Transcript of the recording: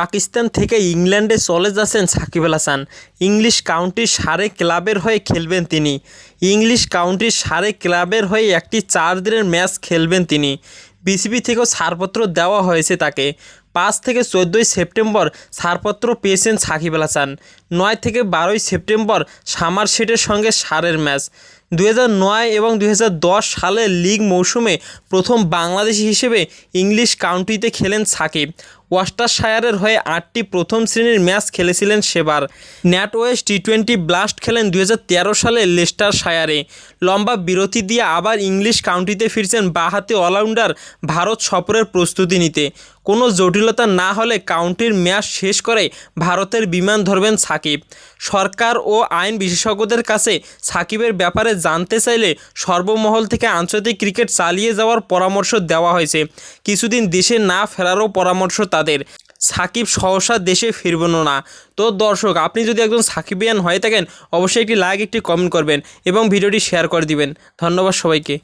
পাকিস্তান থেকে ইংল্যান্ডে চলে যাচ্ছেন সাকিব আল হাসান। ইংলিশ কাউন্টির সারে ক্লাবের হয়ে খেলবেন তিনি। ইংলিশ কাউন্টির সারে ক্লাবের হয়ে একটি 4 দিনের ম্যাচ খেলবেন তিনি। বিসিবি থেকেও ছাড়পত্র দেওয়া হয়েছে তাকে। 5 থেকে 14 সেপ্টেম্বর ছাড়পত্র পেয়েছেন সাকিব আল হাসান। 9 থেকে 12 সেপ্টেম্বর সামারসেটের সঙ্গে সারের ম্যাচ। 2009 এবং 2010 সালের লিগ মৌসুমে প্রথম বাংলাদেশি হিসেবে ইংলিশ কাউন্টিতে খেলেন সাকিব। ওয়াস্টারশায়ারের হয়ে 8টি প্রথম শ্রেণীর ম্যাচ খেলেছিলেন সেবার। ন্যাটওয়েস্ট টি20 ব্লাস্ট খেলেন 2013 সালে লেস্টারশায়ারে। লম্বা বিরতি দিয়ে আবার ইংলিশ কাউন্টিতে ফিরছেন বাঁহাতি অলরাউন্ডার ভারত সফরের প্রস্তুতি নিতে। কোনো জটিলতা না হলে কাউন্টির ম্যাচ শেষ করে ভারতের বিমান ধরবেন সাকিব। সরকার ও আইন বিশেষজ্ঞদের কাছে সাকিবের ব্যাপারে জানতে চাইলে সর্বমহল থেকে আন্তর্জাতিক ক্রিকেট চালিয়ে যাওয়ার পরামর্শ দেওয়া হয়েছে। কিছুদিন দেশে না ফেরারও পরামর্শ তাদের। সাকিব সহসা দেশে ফিরবেন না। তো দর্শক, আপনি যদি একজন সাকিবিয়ান হয়ে থাকেন অবশ্যই একটি লাইক, একটি কমেন্ট করবেন এবং ভিডিওটি শেয়ার করে দিবেন। ধন্যবাদ সবাইকে।